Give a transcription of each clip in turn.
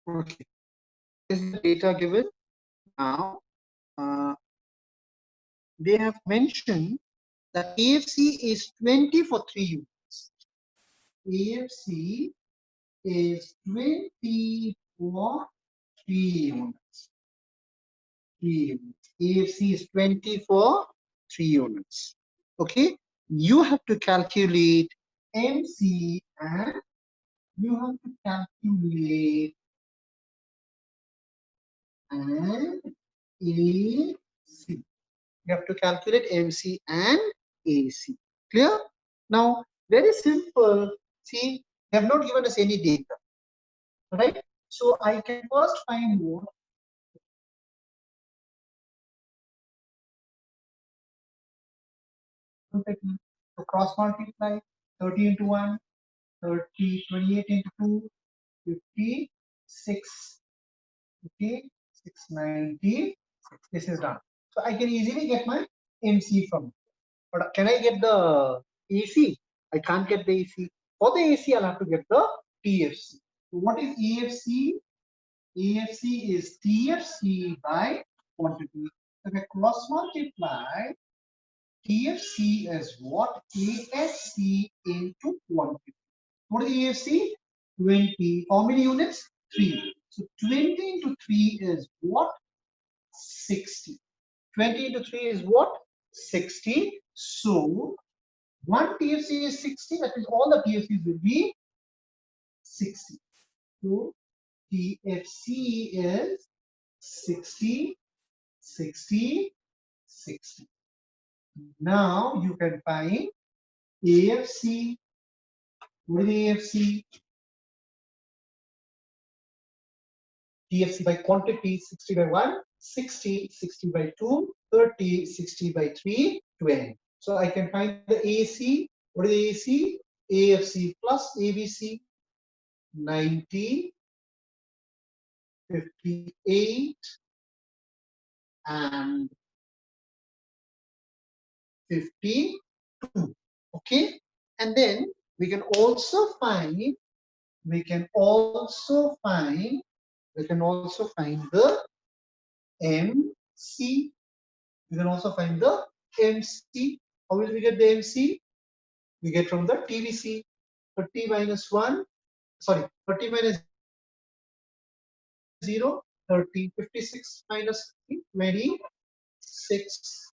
Okay, this is the data given. Now, they have mentioned that AFC is 20 for 3 units. AFC is 20 for 3 units. 3 units. AFC is 20 for 3 units. Okay, you have to calculate MC and you have to calculate and AC. You have to calculate MC and AC. Clear? Now, very simple. See, they have not given us any data. Right? So I can first find what to cross multiply 30 into 1, 30, 28 into 2, 56. Okay, 690. This is done. So I can easily get my MC from it. But can I get the AC? I can't get the AC. For the AC, I'll have to get the TFC. So what is AFC? AFC is TFC by quantity. If I cross multiply, TFC is what? AFC into quantity. What is AFC? 20. How many units? 3. So 20 into 3 is what? 60. 20 into 3 is what? 60. So 1 TFC is 60. That means all the TFCs will be 60. So TFC is 60, 60, 60. Now you can find AFC. What is AFC? TFC by quantity 60 by 1, 60, 60 by 2, 30, 60 by 3, 20. So I can find the AC. What is AC? AFC plus ABC 90, 58, and 52. Okay, and then we can also find the MC. We can also find the MC. How will we get the MC? We get from the TVC. 30 minus 1, sorry, 30 minus 0, 30, 56 minus 3, 26,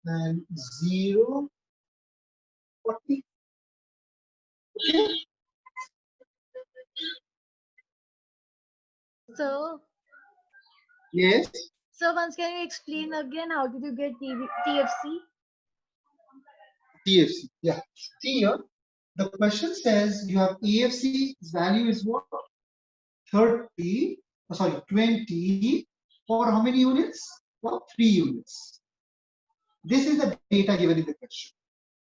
and 0, 40. Okay. So, Yes. so once can you explain again how did you get TFC? TFC. Yeah. See here, the question says you have AFC value is what? 30, sorry, 20 for how many units? For 3 units. This is the data given in the question.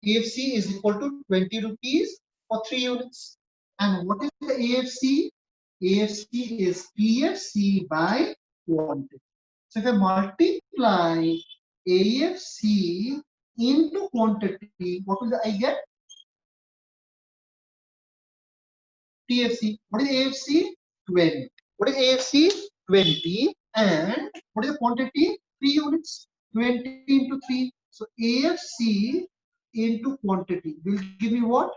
AFC is equal to 20 rupees for 3 units. And what is the AFC? AFC is TFC by quantity. So if I multiply AFC into quantity, what will I get? TFC. What is AFC? 20. What is AFC? 20. And what is the quantity? 3 units. 20 into 3. So AFC into quantity will give me what?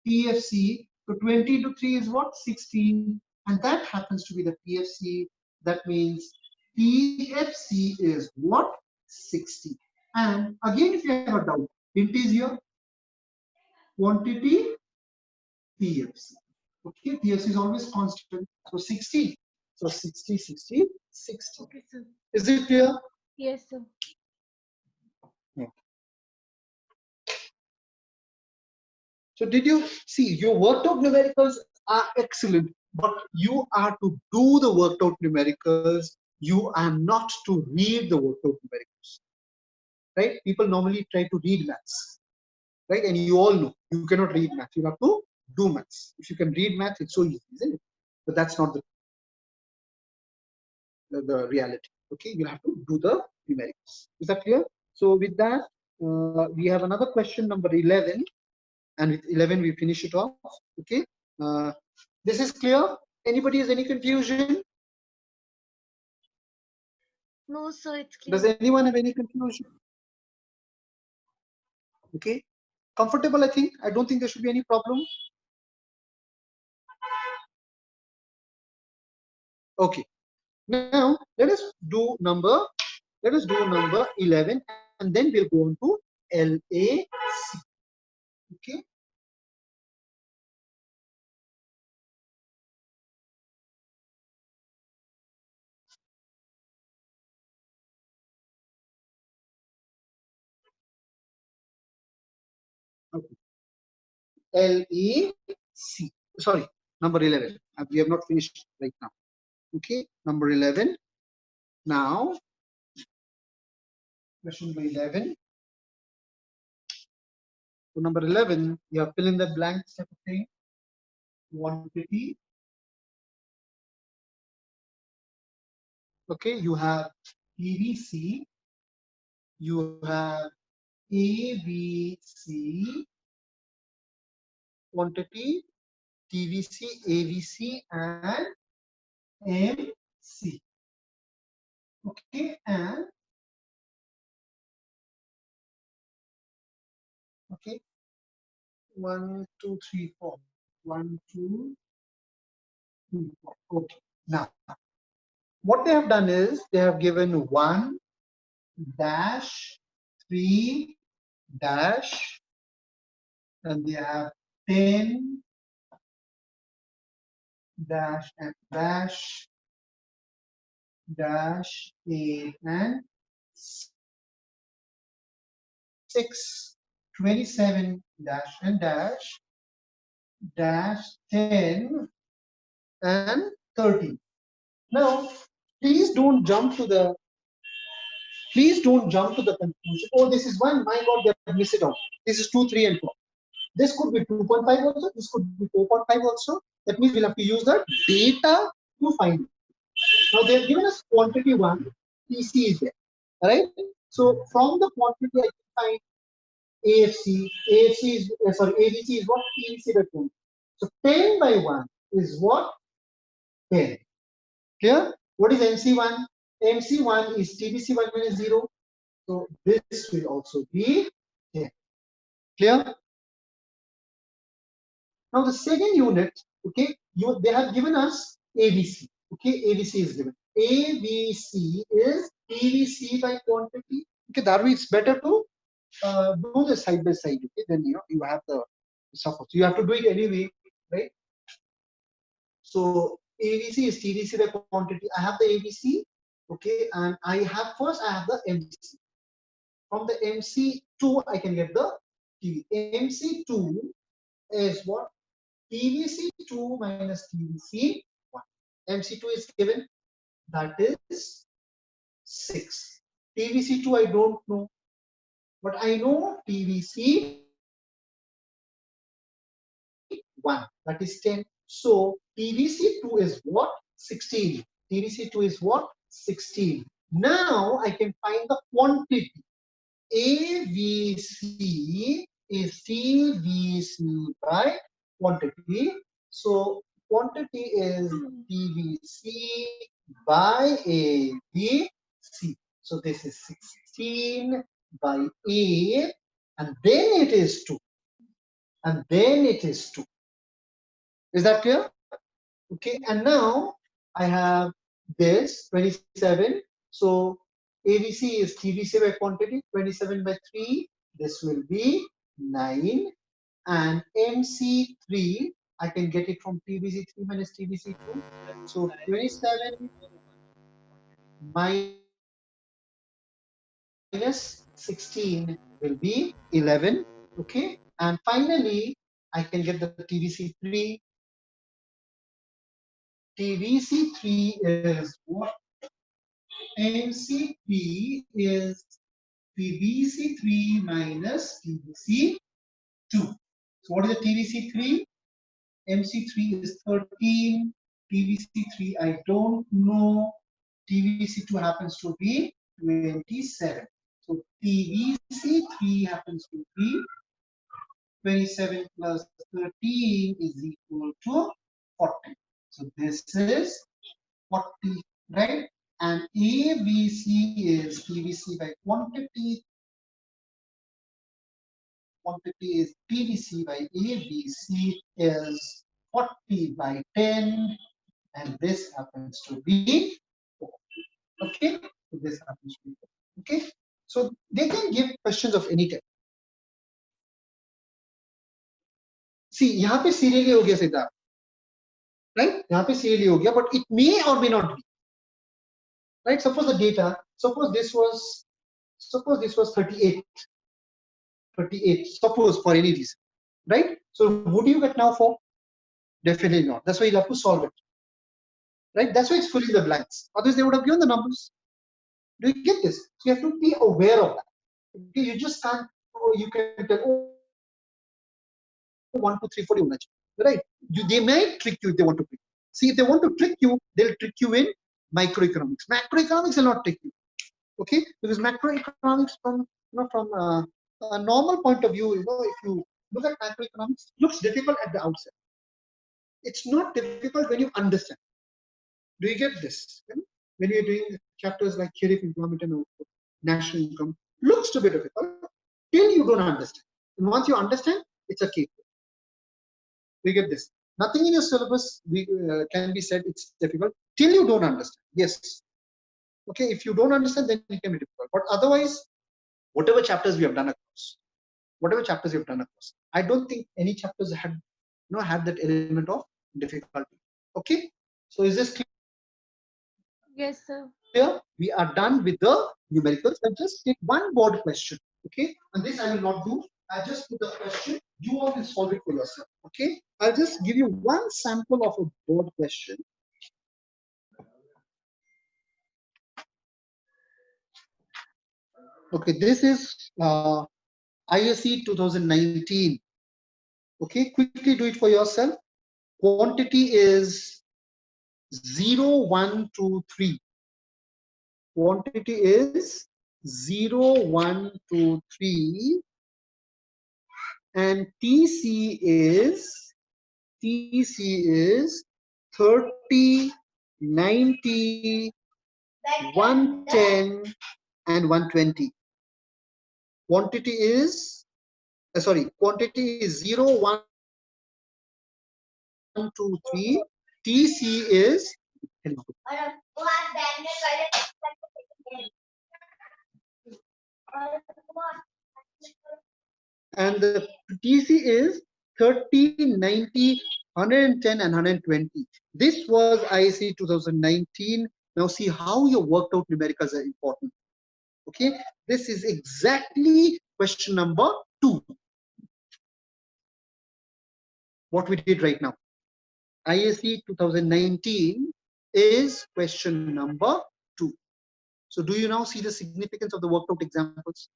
TFC. So 20 into 3 is what? 16. And that happens to be the TFC. That means TFC is what? 60. And again, if you have a doubt, hint is here. Quantity TFC. Okay, TFC is always constant. So 60. So 60, 60, 60. Okay, sir. Is it clear? Yes, sir. Yeah. So did you see your worked out numericals are excellent, but you are to do the worked out numericals. You are not to read the worked out numericals. Right? People normally try to read maths. Right? And you all know you cannot read maths. You have to do maths. If you can read maths, it's so easy, isn't it? But that's not the reality. Okay, you have to do the numerics. Is that clear? So with that, we have another question number 11, and with 11 we finish it off. Okay, this is clear. Anybody has any confusion? No, sir, it's Does clear. anyone have any confusion? Okay, comfortable, I think. I don't think there should be any problem. Okay, now let us do number 11, and then we'll go on to LAC. Okay. Okay. LAC. Sorry, number 11. We have not finished right now. Okay, number 11. Now, question number 11. So number 11, you have fill in the blanks type of thing. Quantity. Okay, you have PVC. You have ABC. Quantity, TVC, AVC, and MC. Okay, and okay, 1, 2, 3, 4. 1, 2, 3, 4. Okay. Now, what they have done is they have given 1 dash 3 dash, and they have 10 dash and dash dash 8 and 6, 27 dash and dash dash 10 and 13. Now, please don't jump to the conclusion. Oh, this is 1. My God, they have missed it out. This is 2, 3, and 4. This could be 2.5 also. This could be 4.5 also. That means we'll have to use the data to find it. Now they've given us quantity 1. PC is there. Right? So from the quantity I can find AFC. AFC is ABC is what? PVC by 2. So 10 by 1 is what? 10. Clear? What is MC1? MC1 is TBC1 minus 0. So this will also be 10. Clear? Now the second unit, okay, they have given us ABC. Okay, ABC is given. ABC is PVC by quantity. Okay, that way it's better to do the side by side. Okay, then you have the support. So you have to do it anyway, right? So ABC is TVC by quantity. I have the ABC, okay, and I have the MC. From the MC2, I can get the TV. MC2 is what? TVC2 minus TVC1. MC2 is given, that is 6. TVC2 I don't know, but I know TVC1, that is 10. So TVC2 is what? 16. TVC2 is what? 16. Now I can find the quantity. AVC is TVC by quantity. So quantity is TVC by ABC. So this is 16 by 8, and then it is 2. And then it is 2. Is that clear? Okay, and now I have this 27. So ABC is TVC by quantity, 27 by 3. This will be 9. And MC3, I can get it from TVC3 minus TVC2. So 27 minus 16 will be 11. Okay, and finally, I can get the TVC3. TVC3 is what? MC3 is TVC3 minus TVC2. So what is the TVC3? MC3 is 13. TVC3 I don't know. TVC2 happens to be 27. So TVC3 happens to be 27 plus 13 is equal to 40. So this is 40, right? And ABC is PVC by quantity. Quantity is PVC by ABC is 40 by 10, and this happens to be 4. Okay, so this happens to be 4. Okay, so they can give questions of any type. See, यहाँ पे serially हो गया Siddharth, right? यहाँ पे serially हो गया, but it may or may not be, right? Suppose the data, suppose this was 38, suppose for any reason, right? So would you get now 4? Definitely not. That's why you have to solve it, right? That's why it's filling the blanks. Otherwise, they would have given the numbers. Do you get this? So you have to be aware of that. Okay, you just can't. Oh, you can tell. Oh, 1, 2, 3, 4. Right? They may trick you if they want to trick you. See, if they want to trick you, they'll trick you in microeconomics. Macroeconomics will not trick you. Okay, because macroeconomics from a normal point of view, if you look at macroeconomics, looks difficult at the outset. It's not difficult when you understand. Do you get this? When you're doing chapters like theory of employment and output, national income, looks to be difficult till you don't understand. And once you understand, it's a cake. Do you get this? Nothing in your syllabus can be said it's difficult till you don't understand. Yes. Okay, if you don't understand, then it can be difficult. But otherwise, whatever chapters we have done across, I don't think any chapters had that element of difficulty. Okay, so is this clear? Yes, sir. Here we are done with the numericals. I'll just take one board question. Okay, and this I will not do. I just put the question. You all will solve it for yourself. Okay, I'll just give you one sample of a board question. Okay, this is ISE 2019. Okay, quickly do it for yourself. Quantity is 0, 1, 2, 3. Quantity is 0, 1, 2, 3. And TC is 30, 90, 110, and 120. Quantity is quantity is 0, 1, 2, 3. TC is and the TC is 30, 90, 110, and 120. This was ISE 2019. Now see how your worked out numericals are important. Okay, this is exactly question number 2. What we did right now. ISE 2019 is question number 2. So do you now see the significance of the worked out examples?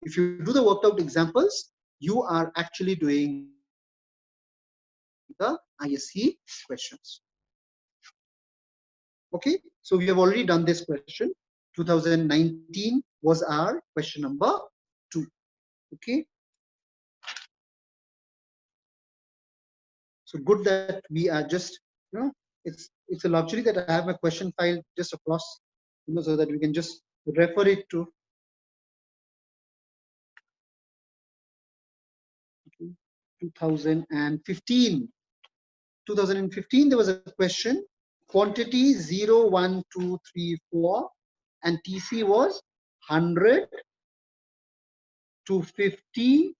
If you do the worked out examples, you are actually doing the ISE questions. Okay, so we have already done this question. 2019 was our question number 2. Okay, so good that we are just, it's a luxury that I have my question file just across, so that we can just refer it to. 2015. There was a question, quantity 0, 1, 2, 3, 4, and TC was 100, 250,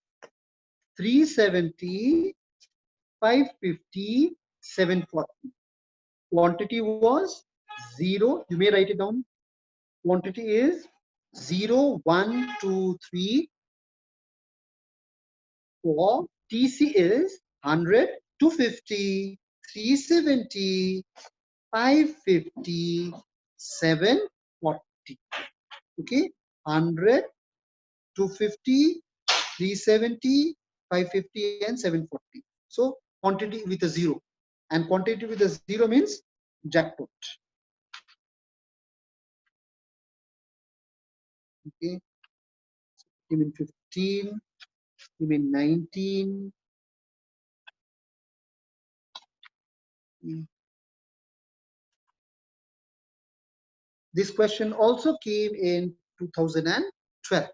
370, 550, 740. Quantity was 0. You may write it down. Quantity is 0, 1, 2, 3, 4. TC is 100, 250, 370, 550, 740. Okay, 100, 250, 370, 550, and 740. So quantity with a 0, and quantity with a 0 means jackpot. Okay, you mean 15, you mean 19, This question also came in 2012.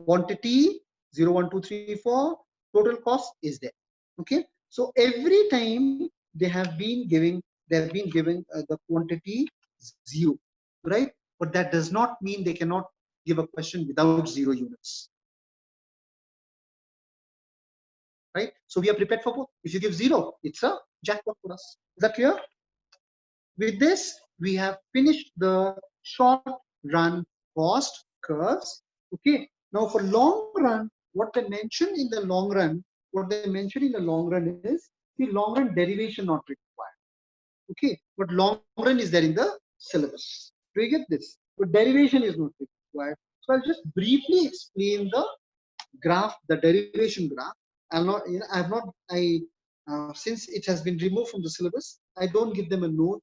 Quantity 0, 1, 2, 3, 4. Total cost is there. Okay. So every time they have been giving the quantity 0, right? But that does not mean they cannot give a question without 0 units. Right? So we are prepared for both. If you give 0, it's a jackpot for us. Is that clear? With this, we have finished the short run cost curves. Okay. Now for long run, what they mention in the long run, is the long run derivation not required. Okay. But long run is there in the syllabus. Do you get this? But derivation is not required. So I'll just briefly explain the graph, the derivation graph. I'll not, I have not, since it has been removed from the syllabus, I don't give them a note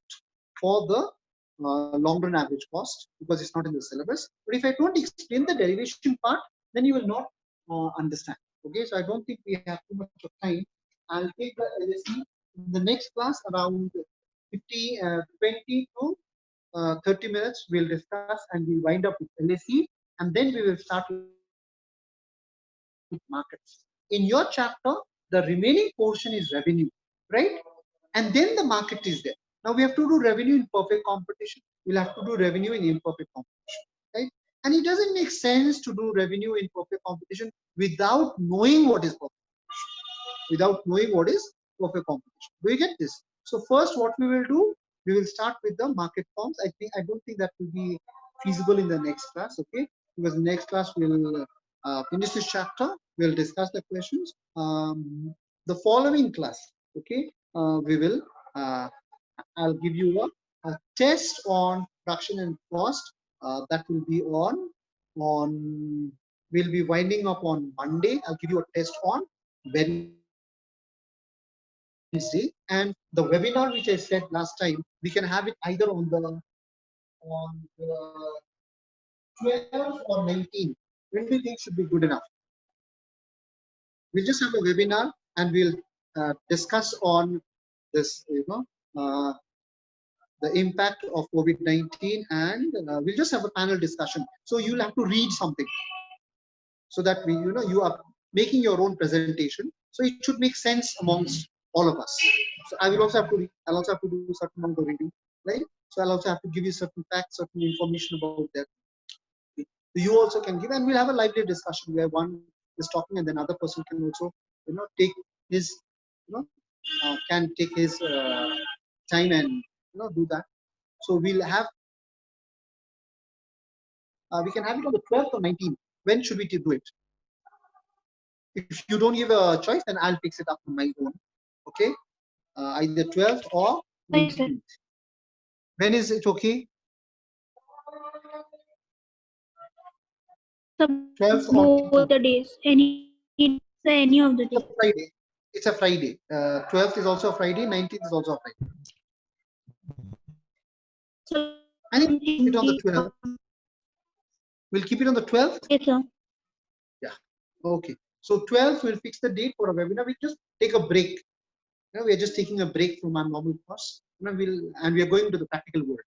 for the long run average cost because it's not in the syllabus. But if I don't explain the derivation part, then you will not understand. Okay, so I don't think we have too much of time. I'll take the LSE in the next class around 20 to 30 minutes. We'll discuss and we'll wind up with LSE, and then we will start with markets. In your chapter, the remaining portion is revenue, right? And then the market is there. Now we have to do revenue in perfect competition. We'll have to do revenue in imperfect competition, right? And it doesn't make sense to do revenue in perfect competition without knowing what is perfect competition. Without knowing what is perfect competition. Do you get this? So first, what we will do, we will start with the market forms. I don't think that will be feasible in the next class, okay? Because the next class we'll finish this chapter. We'll discuss the questions. The following class, okay, we will. I'll give you a test on production and cost. That will be on. We'll be winding up on Monday. I'll give you a test on Wednesday. And the webinar which I said last time, we can have it either on the 12 or 19. When do you think should be good enough? We'll just have a webinar and we'll discuss on this, the impact of COVID-19, and we'll just have a panel discussion. So you'll have to read something so that you are making your own presentation. So it should make sense amongst all of us. So I will also have to read. I'll also have to do certain amount of reading, right? So I'll also have to give you certain facts, certain information about that. You also can give, and we'll have a lively discussion where one is talking and then other person can also take his can take his time and do that. So we'll have we can have it on the 12th or 19th. When should we do it? If you don't give a choice, then I'll fix it up on my own. Okay, either 12th or 19th. When is it okay? 12th or both the days. Any of the days. Friday. It's a Friday. 12th is also a Friday. 19th is also a Friday. So I think we'll keep it on the 12th. We'll keep it on the 12th. Yes, sir. Yeah. Okay. So 12th, we'll fix the date for a webinar. We just take a break. We are just taking a break from our normal course. We are going to the practical world.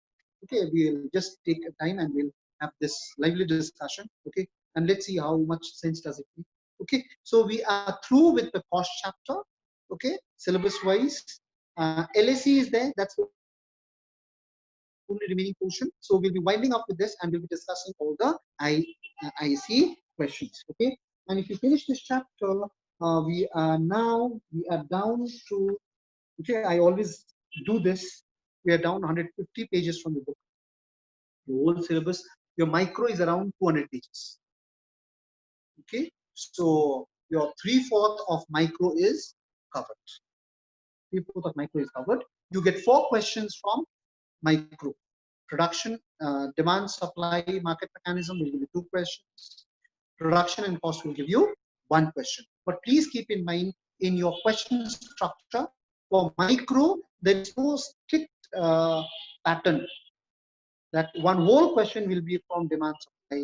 Okay. We'll just take a time and we'll have this lively discussion. Okay. And let's see how much sense does it make. Okay. So we are through with the cost chapter. Okay. Syllabus wise. LSE is there. That's the only remaining portion. So we'll be winding up with this and we'll be discussing all the IC questions. Okay. And if you finish this chapter, we are down to, okay, I always do this. We are down 150 pages from the book. The whole syllabus, your micro is around 200 pages. Okay. So your 3/4 of micro is covered. 3/4 of micro is covered. You get 4 questions from micro. Production, demand, supply, market mechanism will give you 2 questions. Production and cost will give you 1 question. But please keep in mind, in your question structure for micro, there is no strict pattern that one whole question will be from demand, supply.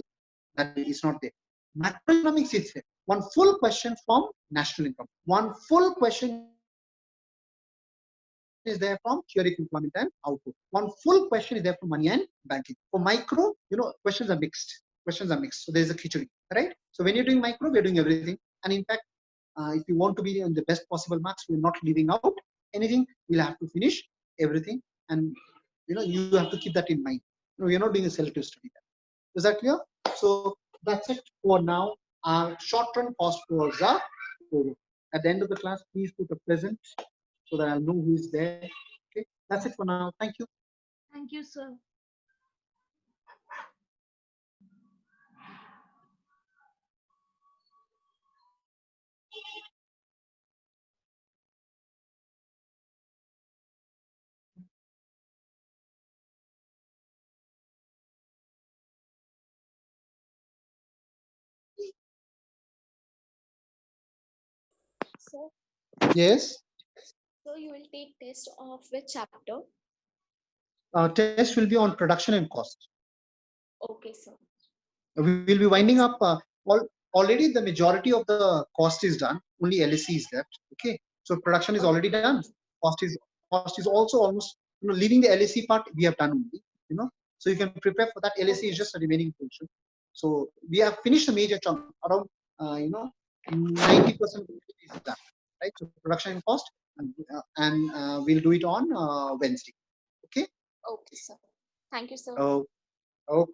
That is not there. Macroeconomics is there. One full question from national income. One full question is there from theoretic employment and output. One full question is there for money and banking. For micro, questions are mixed. Questions are mixed. So there is a khichdi, right? So when you're doing micro, we're doing everything. And in fact, if you want to be on the best possible marks, we're not leaving out anything. We'll have to finish everything, and you have to keep that in mind. We're not doing a selective study. Is that clear? So that's it for now. Our short-run cost flows are over. At the end of the class, please put a present so that I'll know who is there. Okay, that's it for now. Thank you. Thank you, sir. So, Yes. so you will take test of which chapter? Test will be on production and cost. Okay, sir. We will be winding up. Already the majority of the cost is done. Only LSE is left. Okay. So production is already done. Cost is also almost, leaving the LSE part we have done only. So you can prepare for that. LSE is just a remaining portion. So we have finished the major chunk, around 90% is done, right? So production and cost, and we'll do it on Wednesday. Okay. Okay, sir. Thank you, sir. Oh, okay.